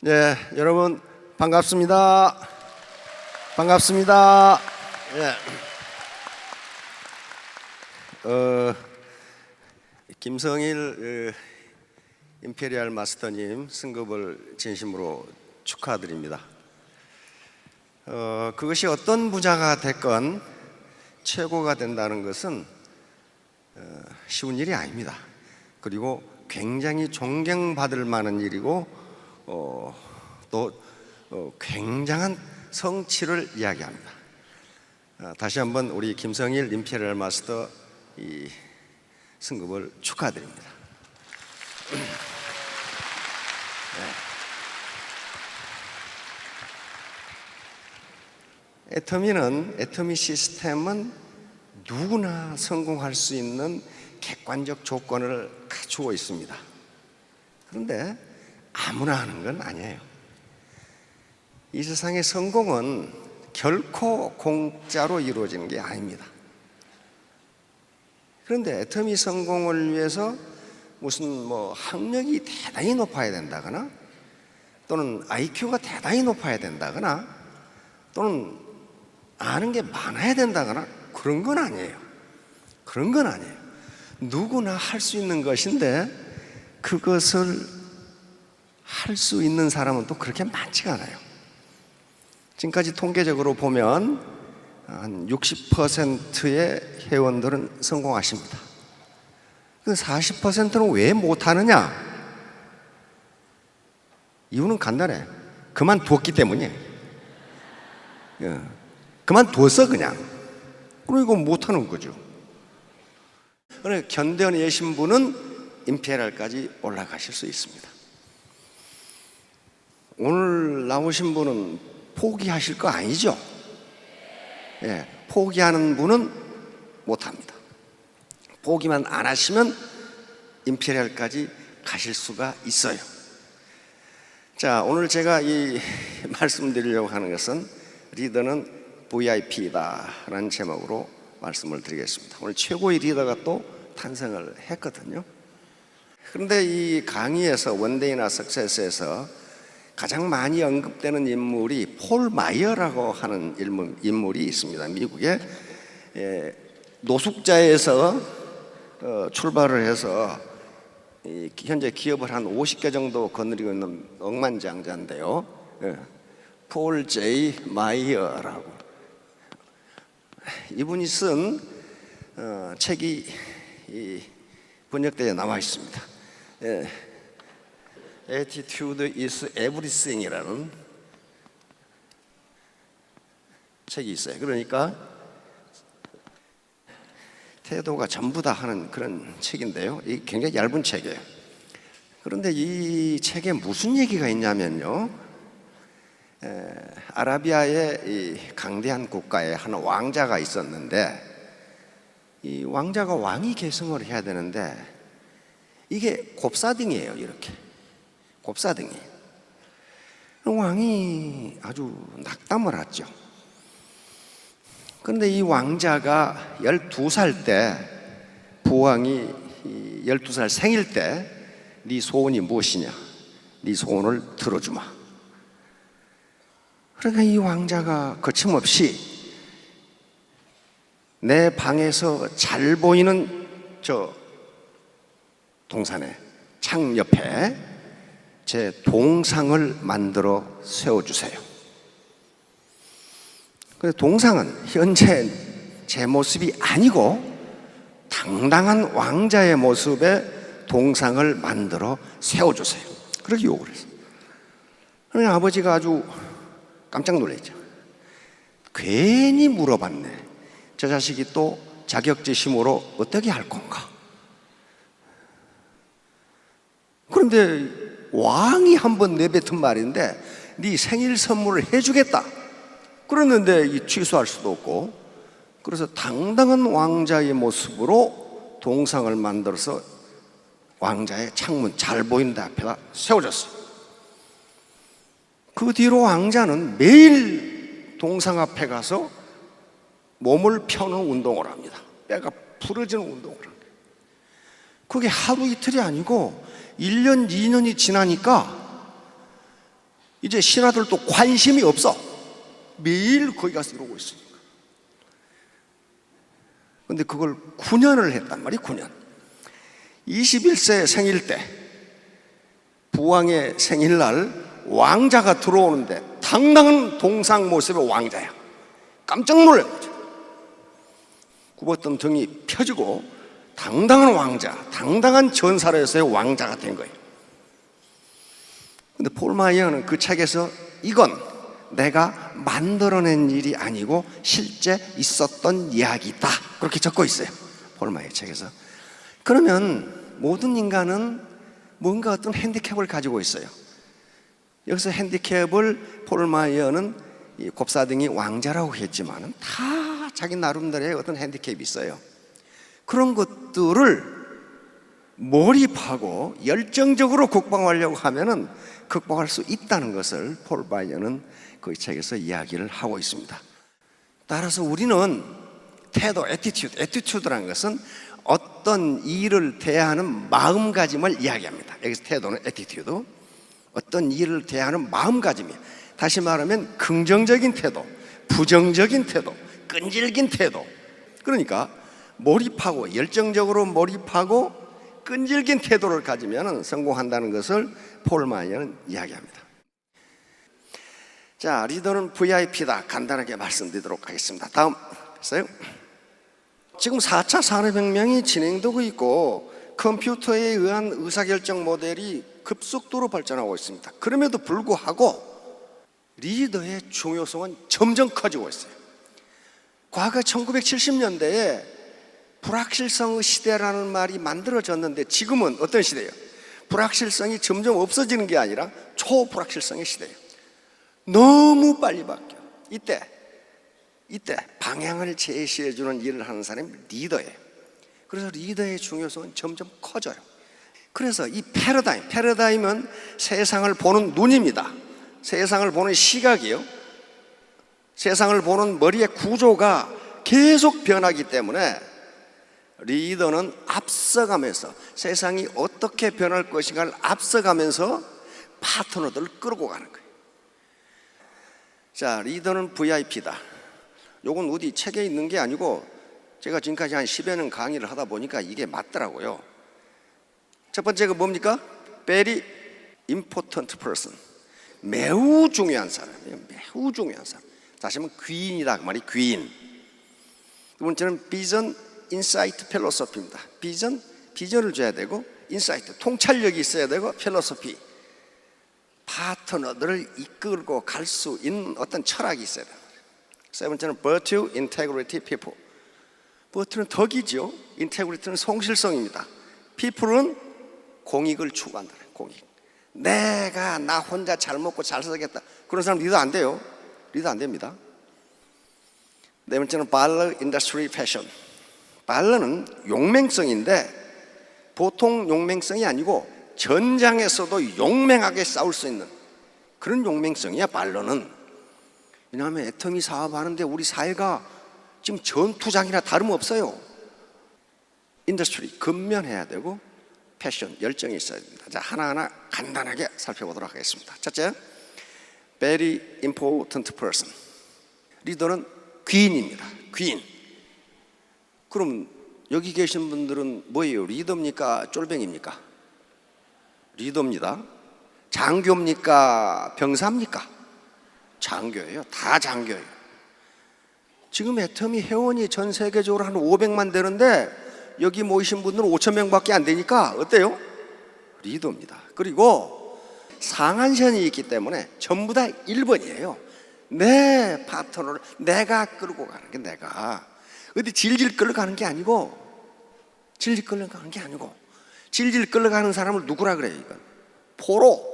네, 여러분 반갑습니다. 반갑습니다. 김성일 임페리얼 마스터님 승급을 진심으로 축하드립니다. 그것이 어떤 분야가 됐건 최고가 된다는 것은 쉬운 일이 아닙니다. 그리고 굉장히 존경받을 만한 일이고 또 굉장한 성취를 이야기합니다. 다시 한번 우리 김성일 임페리얼 마스터 이 승급을 축하드립니다. 애터미 시스템은 누구나 성공할 수 있는 객관적 조건을 갖추고 있습니다. 그런데 아무나 하는 건 아니에요. 이 세상의 성공은 결코 공짜로 이루어지는 게 아닙니다. 그런데 애터미 성공을 위해서 무슨 학력이 대단히 높아야 된다거나 또는 IQ가 대단히 높아야 된다거나 또는 아는 게 많아야 된다거나 그런 건 아니에요. 그런 건 아니에요. 누구나 할 수 있는 것인데 그것을 할 수 있는 사람은 또 그렇게 많지가 않아요. 지금까지 통계적으로 보면 한 60%의 회원들은 성공하십니다. 그 40%는 왜 못하느냐? 이유는 간단해. 그만두었기 때문이에요. 그만두었어 그냥. 그리고 못하는 거죠. 그러니까 견대원에 계신 분은 임페리얼까지 올라가실 수 있습니다. 오늘 나오신 분은 포기하실 거 아니죠? 포기하는 분은 못합니다. 포기만 안 하시면 임페리얼까지 가실 수가 있어요. 자, 오늘 제가 이 말씀드리려고 하는 것은 리더는 VIP다 라는 제목으로 말씀을 드리겠습니다. 오늘 최고의 리더가 또 탄생을 했거든요. 그런데 이 강의에서 원데이나 석세스에서 가장 많이 언급되는 인물이 폴 마이어라고 하는 인물이 있습니다. 미국의 노숙자에서 출발을 해서 현재 기업을 한 50개 정도 거느리고 있는 억만장자인데요. 폴 제이 마이어라고 이분이 쓴 책이 번역되어 나와 있습니다. Attitude is everything이라는 책이 있어요. 그러니까 태도가 전부다 하는 그런 책인데요. 이 굉장히 얇은 책이에요. 그런데 이 책에 무슨 얘기가 있냐면요. 아라비아의 이 강대한 국가에 한 왕자가 있었는데 이 왕자가 왕위 계승을 해야 되는데 이게 곱사등이에요. 이렇게 곱사등이. 왕이 아주 낙담을 하죠. 그런데 이 왕자가 12살 때 부왕이 12살 생일 때 네 소원이 무엇이냐? 네 소원을 들어주마. 그러니까 이 왕자가 거침없이 내 방에서 잘 보이는 저 동산에 창 옆에 제 동상을 만들어 세워주세요. 그래서 동상은 현재 제 모습이 아니고 당당한 왕자의 모습의 동상을 만들어 세워주세요. 그렇게 요구를 했어요. 그러니까 아버지가 아주 깜짝 놀랐죠. 괜히 물어봤네. 저 자식이 또 자격지심으로 어떻게 할 건가? 그런데 왕이 한번 내뱉은 말인데 네 생일 선물을 해주겠다 그랬는데 이 취소할 수도 없고 그래서 당당한 왕자의 모습으로 동상을 만들어서 왕자의 창문 잘 보이는 데 앞에다 세워졌어요. 그 뒤로 왕자는 매일 동상 앞에 가서 몸을 펴는 운동을 합니다. 배가 부러지는 운동을 합니다. 그게 하루 이틀이 아니고 1년, 2년이 지나니까 이제 신하들도 관심이 없어. 매일 거기 가서 이러고 있으니까. 근데 그걸 9년을 했단 말이에요. 9년. 21세 생일 때 부왕의 생일날 왕자가 들어오는데 당당한 동상 모습의 왕자야. 깜짝 놀란 거죠. 굽었던 등이 펴지고 당당한 왕자, 당당한 전사로서의 왕자가 된 거예요. 근데 폴 마이어는 그 책에서 이건 내가 만들어낸 일이 아니고 실제 있었던 이야기다, 그렇게 적고 있어요. 폴 마이어 책에서. 그러면 모든 인간은 뭔가 어떤 핸디캡을 가지고 있어요. 여기서 핸디캡을 폴 마이어는 곱사등이 왕자라고 했지만 다 자기 나름대로의 어떤 핸디캡이 있어요. 그런 것들을 몰입하고 열정적으로 극복하려고 하면은 극복할 수 있다는 것을 폴 마이어는 그 책에서 이야기를 하고 있습니다. 따라서 우리는 태도, 애티튜드라는 것은 어떤 일을 대하는 마음가짐을 이야기합니다. 여기서 태도는 애티튜드, 어떤 일을 대하는 마음가짐이에요. 다시 말하면 긍정적인 태도, 부정적인 태도, 끈질긴 태도. 그러니까 몰입하고 열정적으로 몰입하고 끈질긴 태도를 가지면 성공한다는 것을 폴 마이어는 이야기합니다. 자, 리더는 VIP다. 간단하게 말씀드리도록 하겠습니다. 다음 보세요. 지금 4차 산업혁명이 진행되고 있고 컴퓨터에 의한 의사결정 모델이 급속도로 발전하고 있습니다. 그럼에도 불구하고 리더의 중요성은 점점 커지고 있어요. 과거 1970년대에 불확실성의 시대라는 말이 만들어졌는데 지금은 어떤 시대예요? 불확실성이 점점 없어지는 게 아니라 초불확실성의 시대예요. 너무 빨리 바뀌어. 이때 방향을 제시해주는 일을 하는 사람이 리더예요. 그래서 리더의 중요성은 점점 커져요. 그래서 이 패러다임은 세상을 보는 눈입니다. 세상을 보는 시각이요. 세상을 보는 머리의 구조가 계속 변하기 때문에 리더는 앞서가면서 세상이 어떻게 변할 것인가를 앞서가면서 파트너들을 끌고 가는 거예요. 자, 리더는 VIP다. 요건 어디 책에 있는 게 아니고 제가 지금까지 한 10여 년 강의를 하다 보니까 이게 맞더라고요. 첫 번째가 뭡니까? Very important person. 매우 중요한 사람이에요. 매우 중요한 사람. 다시 한번 귀인이다 그 말이 귀인. 두 번째는 비전, 인사이트, 필로소피입니다. 비전을 줘야 되고, 인사이트, 통찰력이 있어야 되고, 필로소피, 파트너들을 이끌고 갈 수 있는 어떤 철학이 있어야 됩니다. 세 번째는 virtue, integrity, people. virtue는 덕이죠. integrity는 성실성입니다. people은 공익을 추구한다. 공익. 내가 나 혼자 잘 먹고 잘 살겠다. 그런 사람 리더 안 돼요. 리더 안 됩니다. 네 번째는 valor, industry, passion. valor는 용맹성인데 보통 용맹성이 아니고 전장에서도 용맹하게 싸울 수 있는 그런 용맹성이야. valor는. 왜냐하면 애터미 사업하는데 우리 사회가 지금 전투장이나 다름없어요. 인더스트리, 근면해야 되고 패션, 열정이 있어야 됩니다. 자, 하나하나 간단하게 살펴보도록 하겠습니다. 첫째, very important person. 리더는 귀인입니다. 귀인. 그럼 여기 계신 분들은 뭐예요? 리더입니까? 쫄병입니까? 리더입니다. 장교입니까? 병사입니까? 장교예요. 다 장교예요. 지금 애터미 회원이 전 세계적으로 한 500만 되는데 여기 모이신 분들은 5천 명밖에 안 되니까 어때요? 리더입니다. 그리고 상한선이 있기 때문에 전부 다 1번이에요. 내 파트너를 내가 끌고 가는 게 내가 어디 질질 끌어가는 게 아니고 질질 끌어가는 사람을 누구라 그래요? 이건 포로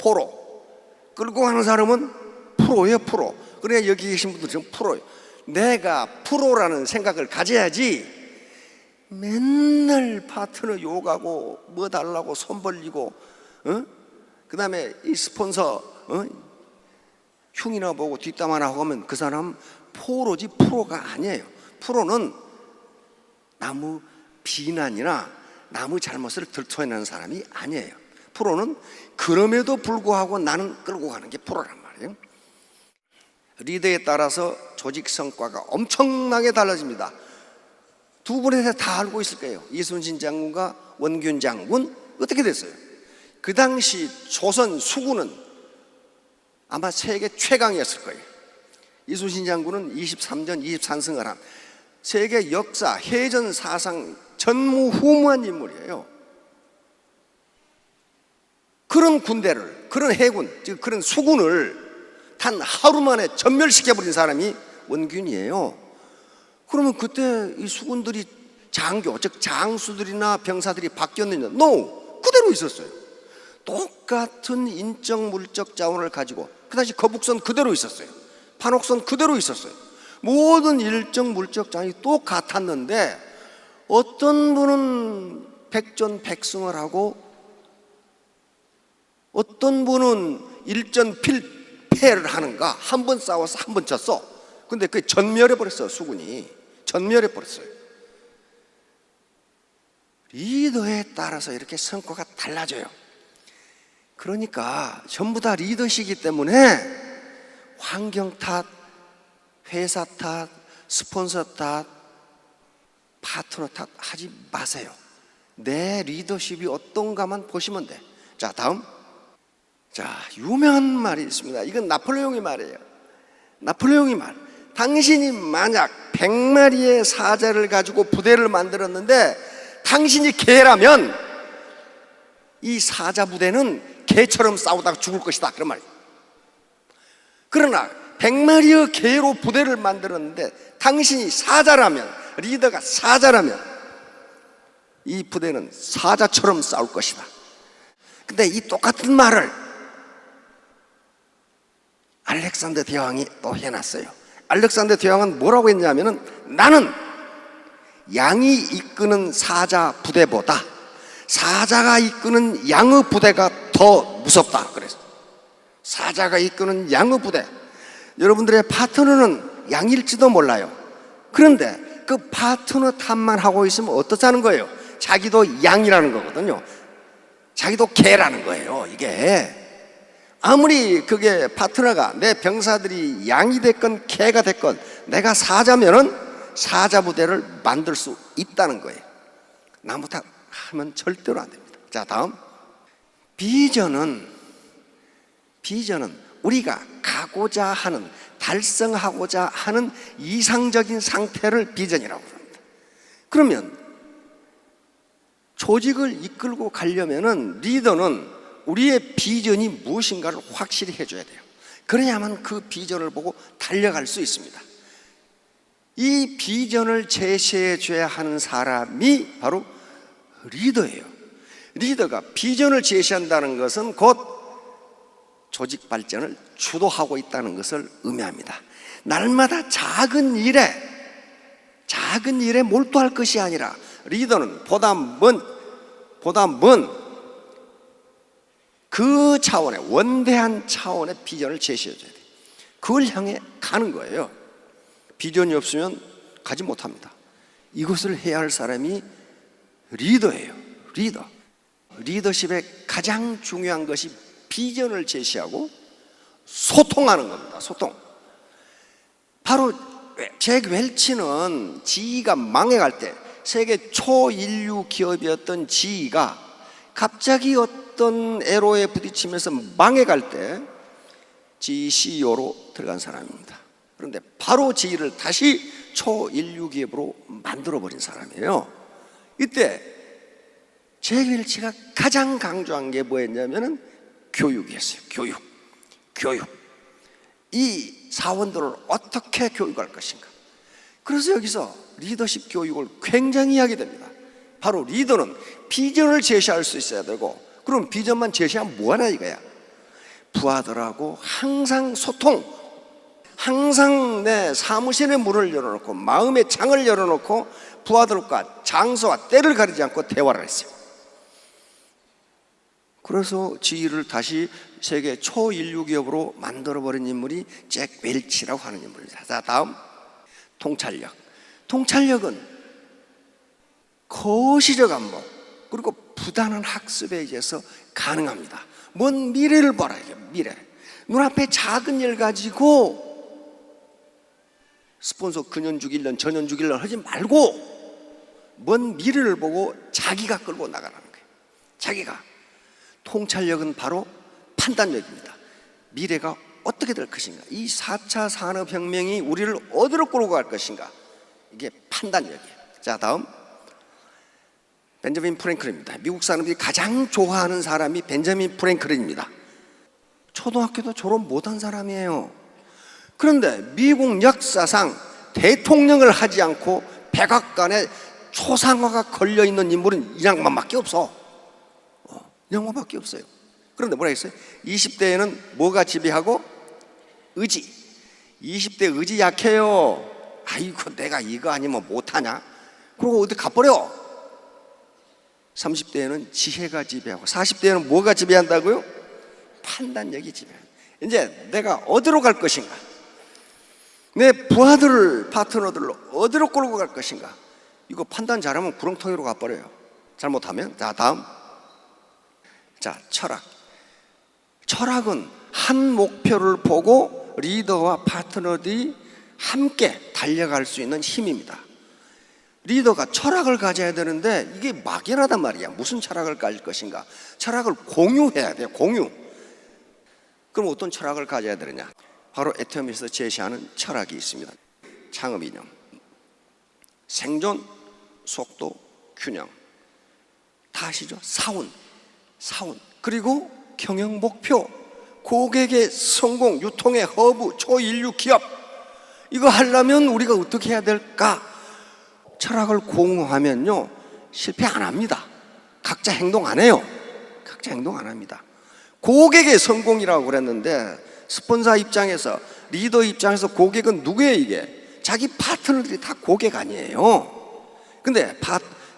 끌고 가는 사람은 프로예요. 프로. 그래 여기 계신 분들 지금 프로예요. 내가 프로라는 생각을 가져야지 맨날 파트너 욕하고 뭐 달라고 손 벌리고 그 다음에 이 스폰서 흉이나 보고 뒷담 하나 하면 그 사람 포로지 프로가 아니에요. 프로는 남의 비난이나 남의 잘못을 들춰내는 사람이 아니에요. 프로는 그럼에도 불구하고 나는 끌고 가는 게 프로란 말이에요. 말이에요. 리더에 따라서 조직 성과가 엄청나게 달라집니다. 두 분에 다 알고 있을 거예요. 이순신 장군과 원균 장군 어떻게 됐어요? 그 당시 조선 수군은 아마 세계 최강이었을 거예요. 이순신 장군은 23전 23승을 한 세계 역사 해전 사상 전무후무한 인물이에요. 그런 군대를, 그런 해군, 즉 그런 수군을 단 하루 만에 전멸시켜버린 사람이 원균이에요. 그러면 그때 이 수군들이 장교, 즉 장수들이나 병사들이 바뀌었느냐? No! 그대로 있었어요. 똑같은 인적 물적 자원을 가지고 그 당시 거북선 그대로 있었어요. 판옥선 그대로 있었어요. 모든 일적 물적 자원이 똑같았는데 어떤 분은 백전백승을 하고 어떤 분은 일전필패를 하는가? 한 번 싸워서 한 번 졌어. 근데 그게 전멸해버렸어요. 수군이 전멸해버렸어요. 리더에 따라서 이렇게 성과가 달라져요. 그러니까 전부 다 리더시기 때문에 환경 탓, 회사 탓, 스폰서 탓, 파트너 탓 하지 마세요. 내 리더십이 어떤가만 보시면 돼. 자, 다음. 자, 유명한 말이 있습니다. 이건 나폴레옹의 말이에요. 나폴레옹의 말. 당신이 만약 100마리의 사자를 가지고 부대를 만들었는데 당신이 개라면 이 사자 부대는 개처럼 싸우다가 죽을 것이다. 그런 말이에요. 그러나 100마리의 개로 부대를 만들었는데 당신이 사자라면, 리더가 사자라면 이 부대는 사자처럼 싸울 것이다. 근데 이 똑같은 말을 알렉산더 대왕이 또 해놨어요. 알렉산더 대왕은 뭐라고 했냐면은 나는 양이 이끄는 사자 부대보다 사자가 이끄는 양의 부대가 더 무섭다. 그래서 사자가 이끄는 양의 부대, 여러분들의 파트너는 양일지도 몰라요. 그런데 그 파트너 탓만 하고 있으면 어떻다는 거예요? 자기도 양이라는 거거든요. 자기도 개라는 거예요. 이게 아무리 그게 파트너가 내 병사들이 양이 됐건 개가 됐건 내가 사자면은 사자 부대를 만들 수 있다는 거예요. 나무 탓 하면 절대로 안 됩니다. 자, 다음. 비전은 우리가 가고자 하는, 달성하고자 하는 이상적인 상태를 비전이라고 합니다. 그러면 조직을 이끌고 가려면은 리더는 우리의 비전이 무엇인가를 확실히 해줘야 돼요. 그래야만 그 비전을 보고 달려갈 수 있습니다. 이 비전을 제시해 줘야 하는 사람이 바로 리더예요. 리더가 비전을 제시한다는 것은 곧 조직 발전을 주도하고 있다는 것을 의미합니다. 날마다 작은 일에 몰두할 것이 아니라 리더는 보다 먼 그 차원의 원대한 차원의 비전을 제시해 줘야 돼요. 그걸 향해 가는 거예요. 비전이 없으면 가지 못합니다. 이것을 해야 할 사람이 리더예요. 리더십의 가장 중요한 것이 비전을 제시하고 소통하는 겁니다. 소통. 바로 잭 웰치는 GE가 망해갈 때, 세계 초인류 기업이었던 GE가 갑자기 어떤 애로에 부딪히면서 망해갈 때 GE CEO로 들어간 사람입니다. 그런데 바로 GE를 다시 초인류 기업으로 만들어버린 사람이에요. 이때 잭 웰치가 가장 강조한 게 뭐였냐면은 교육이었어요. 교육. 이 사원들을 어떻게 교육할 것인가. 그래서 여기서 리더십 교육을 굉장히 하게 됩니다. 바로 리더는 비전을 제시할 수 있어야 되고, 그럼 비전만 제시하면 뭐하나 이거야. 부하들하고 항상 소통, 항상 내 사무실의 문을 열어놓고 마음의 창을 열어놓고 부하들과 장소와 때를 가리지 않고 대화를 했어요. 그래서 GE를 다시 세계 초인류 기업으로 만들어버린 인물이 잭 웰치라고 하는 인물입니다. 자, 다음. 통찰력은 거시적 안목 그리고 부단한 학습에 의해서 가능합니다. 먼 미래를 봐라. 이게 눈앞에 작은 일 가지고 스폰서 그년 주길년 저년 주길년 하지 말고 먼 미래를 보고 자기가 끌고 나가라는 거예요. 자기가. 통찰력은 바로 판단력입니다. 미래가 어떻게 될 것인가, 이 4차 산업혁명이 우리를 어디로 끌고 갈 것인가, 이게 판단력이에요. 자, 다음 벤저민 프랭클린입니다. 미국 사람들이 가장 좋아하는 사람이 벤저민 프랭클린입니다. 초등학교도 졸업 못한 사람이에요. 그런데 미국 역사상 대통령을 하지 않고 백악관에 초상화가 걸려있는 인물은 이 양반밖에 없어. 이 양반밖에 없어요. 그런데 뭐라 했어요? 20대에는 뭐가 지배하고? 의지. 20대 의지 약해요. 아이고 내가 이거 아니면 못하냐? 그러고 어디 가버려. 30대에는 지혜가 지배하고 40대에는 뭐가 지배한다고요? 판단력이 지배한다. 이제 내가 어디로 갈 것인가, 내 부하들을, 파트너들로 어디로 끌고 갈 것인가, 이거 판단 잘하면 구렁텅이로 가버려요. 잘못하면. 자, 다음. 자, 철학. 철학은 한 목표를 보고 리더와 파트너들이 함께 달려갈 수 있는 힘입니다. 리더가 철학을 가져야 되는데 이게 막연하단 말이야. 무슨 철학을 가질 것인가? 철학을 공유해야 돼요. 공유. 그럼 어떤 철학을 가져야 되느냐? 바로 애터미에서 제시하는 철학이 있습니다. 창업 이념. 생존, 속도, 균형. 다 아시죠? 사운. 그리고 경영 목표, 고객의 성공, 유통의 허브, 초인류 기업. 이거 하려면 우리가 어떻게 해야 될까? 철학을 공유하면요, 실패 안 합니다. 각자 행동 안 해요. 각자 행동 안 합니다. 고객의 성공이라고 그랬는데, 스폰서 입장에서, 리더 입장에서 고객은 누구예요? 이게 자기 파트너들이 다 고객 아니에요. 근데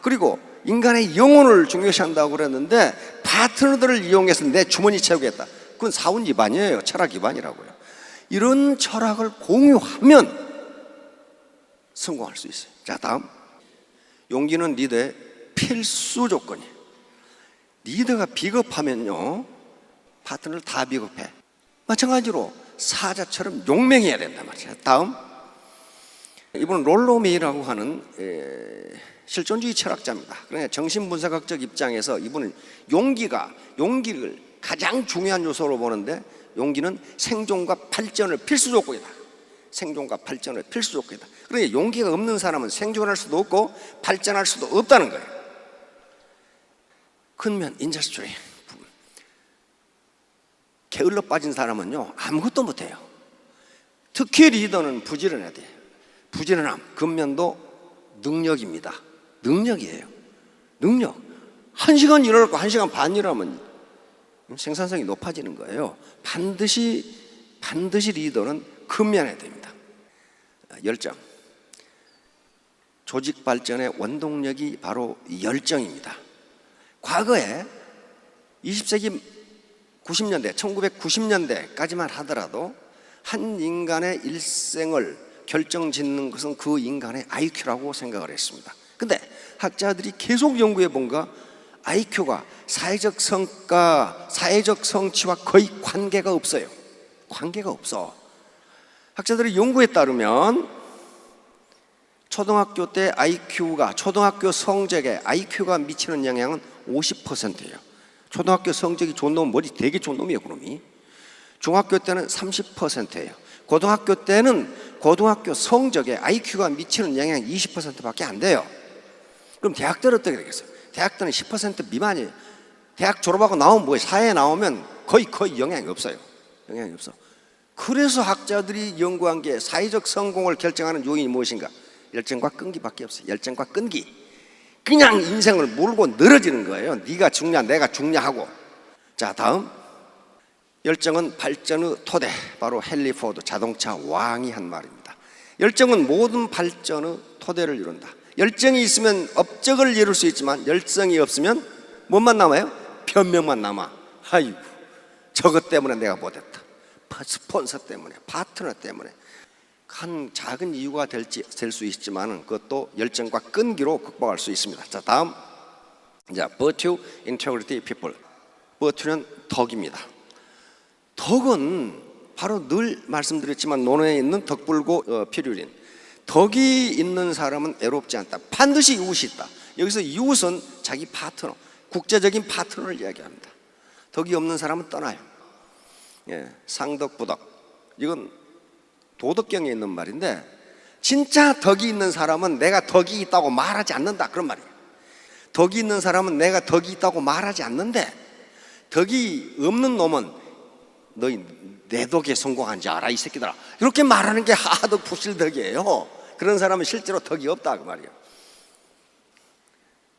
그리고 인간의 영혼을 중요시한다고 그랬는데, 파트너들을 이용해서 내 주머니 채우겠다, 그건 사원 기반이에요. 철학 기반이라고요. 이런 철학을 공유하면 성공할 수 있어요. 자, 다음. 용기는 리더의 필수 조건이에요. 리더가 비겁하면요, 파트너를 다 비겁해. 마찬가지로 사자처럼 용맹해야 된단 말이에요. 다음. 이분은 롤로 메이라고 하는 실존주의 철학자입니다. 그러니까 정신분석학적 입장에서 이분은 용기를 가장 중요한 요소로 보는데, 용기는 생존과 발전을 필수 조건이다. 생존과 발전을 필수 조건이다. 그러니까 용기가 없는 사람은 생존할 수도 없고 발전할 수도 없다는 거예요. 근면 인저스트리. 게을러 빠진 사람은요, 아무것도 못해요. 특히 리더는 부지런해야 돼요. 부지런함, 근면도 능력입니다. 능력이에요. 능력. 1시간 일할 거 1시간 반 일하면 생산성이 높아지는 거예요. 반드시 리더는 근면해야 됩니다. 열정. 조직 발전의 원동력이 바로 열정입니다. 과거에 20세기 90년대, 1990년대까지만 하더라도 한 인간의 일생을 결정짓는 것은 그 인간의 IQ라고 생각을 했습니다. 근데 학자들이 계속 연구해 본가 IQ가 사회적 성과, 사회적 성취와 거의 관계가 없어요. 관계가 없어. 학자들이 연구에 따르면 초등학교 때 IQ가, 초등학교 성적에 IQ가 미치는 영향은 50%예요. 초등학교 성적이 좋은 놈은 머리 되게 좋은 놈이에요, 그놈이. 중학교 때는 30%예요. 고등학교 때는 고등학교 성적에 IQ가 미치는 영향이 20%밖에 안 돼요. 그럼 대학 때는 어떻게 되겠어요? 대학 때는 10% 미만이에요. 대학 졸업하고 나오면 뭐예요? 사회에 나오면 거의 영향이 없어요. 영향이 없어. 그래서 학자들이 연구한 게 사회적 성공을 결정하는 요인이 무엇인가? 열정과 끈기밖에 없어요. 열정과 끈기. 그냥 인생을 몰고 늘어지는 거예요. 네가 죽냐 내가 죽냐 하고. 자, 다음. 열정은 발전의 토대. 바로 헨리 포드 자동차 왕이 한 말입니다. 열정은 모든 발전의 토대를 이룬다. 열정이 있으면 업적을 이룰 수 있지만 열정이 없으면 뭐만 남아요? 변명만 남아. 아이고 저것 때문에 내가 못했다. 스폰서 때문에, 파트너 때문에. 한 작은 이유가 될 수 있지만 그것도 열정과 끈기로 극복할 수 있습니다. 자, 다음. 자, virtue, integrity, people. virtue는 덕입니다. 덕은 바로 늘 말씀드렸지만 논어에 있는 덕불고 필율인, 덕이 있는 사람은 애롭지 않다. 반드시 이웃이 있다. 여기서 이웃은 자기 파트너, 국제적인 파트너를 이야기합니다. 덕이 없는 사람은 떠나요. 상덕부덕, 이건 도덕경에 있는 말인데, 진짜 덕이 있는 사람은 내가 덕이 있다고 말하지 않는다, 그런 말이에요. 덕이 있는 사람은 내가 덕이 있다고 말하지 않는데, 덕이 없는 놈은 너희 내 덕에 성공한지 알아 이 새끼들아, 이렇게 말하는 게 하덕 부실덕이에요. 그런 사람은 실제로 덕이 없다, 그 말이에요.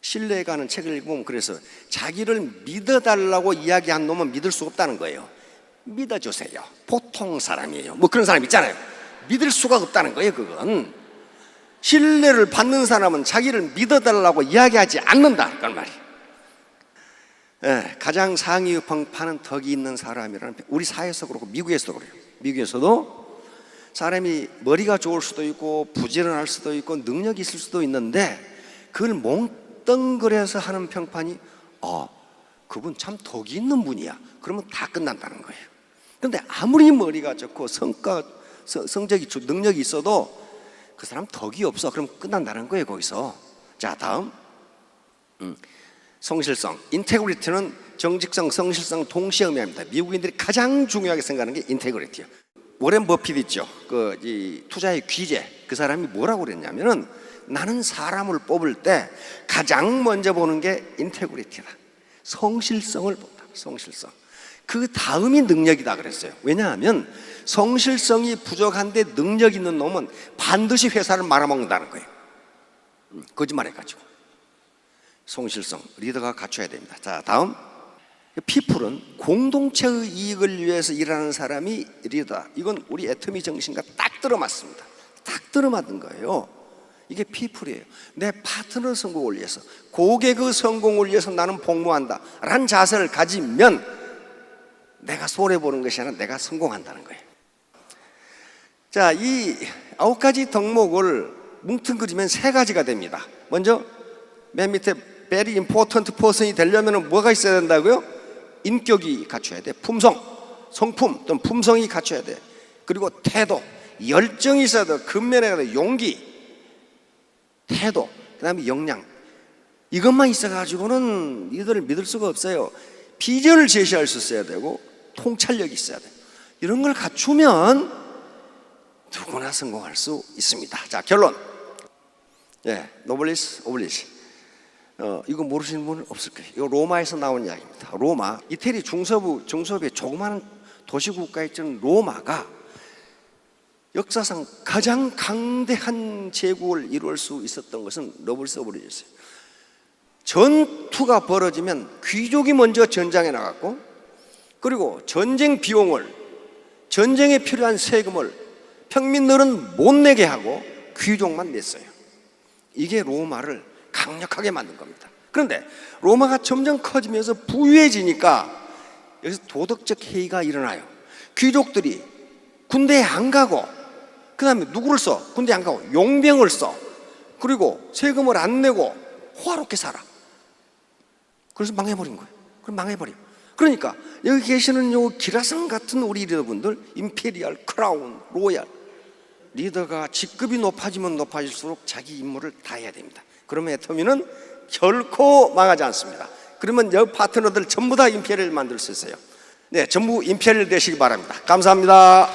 신뢰가는 책을 읽으면 그래서 자기를 믿어달라고 이야기한 놈은 믿을 수 없다는 거예요. 믿어주세요, 보통 사람이에요, 뭐 그런 사람 있잖아요. 믿을 수가 없다는 거예요. 그건 신뢰를 받는 사람은 자기를 믿어달라고 이야기하지 않는다, 그런 말이에요. 가장 상위평판은 덕이 있는 사람이라는, 우리 사회에서 그렇고 미국에서도 그래요. 미국에서도 사람이 머리가 좋을 수도 있고 부지런할 수도 있고 능력이 있을 수도 있는데, 그걸 몽땅거려서 하는 평판이 그분 참 덕이 있는 분이야, 그러면 다 끝난다는 거예요. 그런데 아무리 머리가 좋고 성적이 능력이 있어도 그 사람 덕이 없어, 그럼 끝난다는 거예요, 거기서. 자, 다음 성실성, 인테그리티는 정직성, 성실성 동시에 의미합니다. 미국인들이 가장 중요하게 생각하는 게 인테그리티예요. 워렌 버핏 있죠, 이 투자의 귀재, 그 사람이 뭐라고 그랬냐면은, 나는 사람을 뽑을 때 가장 먼저 보는 게 인테그리티다, 성실성을 본다. 성실성, 그 다음이 능력이다 그랬어요. 왜냐하면 성실성이 부족한데 능력 있는 놈은 반드시 회사를 말아먹는다는 거예요. 거짓말해가지고. 성실성, 리더가 갖춰야 됩니다. 자, 다음 피플은 공동체의 이익을 위해서 일하는 사람이 리더다. 이건 우리 애터미 정신과 딱 들어맞습니다. 딱 들어맞는 거예요. 이게 피플이에요. 내 파트너 성공을 위해서, 고객의 성공을 위해서 나는 복무한다 라는 자세를 가지면 내가 손해보는 것이 아니라 내가 성공한다는 거예요. 자, 이 9가지 덕목을 뭉뚱그리면 3가지가 됩니다. 먼저 맨 밑에 very important person이 되려면 뭐가 있어야 된다고요? 인격이 갖춰야 돼. 품성, 성품 또는 품성이 갖춰야 돼. 그리고 태도, 열정이 있어야 돼. 근면에 용기, 태도, 그 다음에 역량. 이것만 있어가지고는 이들을 믿을 수가 없어요. 비전을 제시할 수 있어야 되고 통찰력이 있어야 돼요. 이런 걸 갖추면 누구나 성공할 수 있습니다. 자, 결론. 노블리스 오블리시. 이거 모르시는 분은 없을 거예요. 이거 로마에서 나온 이야기입니다. 로마, 이태리 중서부의 조그마한 도시국가에 있던 로마가 역사상 가장 강대한 제국을 이룰 수 있었던 것은 노블리스 오블리시였어요. 전투가 벌어지면 귀족이 먼저 전장에 나갔고, 그리고 전쟁 비용을, 전쟁에 필요한 세금을 평민들은 못 내게 하고 귀족만 냈어요. 이게 로마를 강력하게 만든 겁니다. 그런데 로마가 점점 커지면서 부유해지니까 여기서 도덕적 해이가 일어나요. 귀족들이 군대에 안 가고, 그 다음에 누구를 써? 군대에 안 가고 용병을 써. 그리고 세금을 안 내고 호화롭게 살아. 그래서 망해버린 거예요. 그럼 망해버려. 그러니까 여기 계시는 요 기라성 같은 우리 리더분들, 임페리얼, 크라운, 로얄, 리더가 직급이 높아지면 높아질수록 자기 임무를 다 해야 됩니다. 그러면 애터미는 결코 망하지 않습니다. 그러면 여 파트너들 전부 다 임페리얼 만들 수 있어요. 전부 임페리얼 되시기 바랍니다. 감사합니다.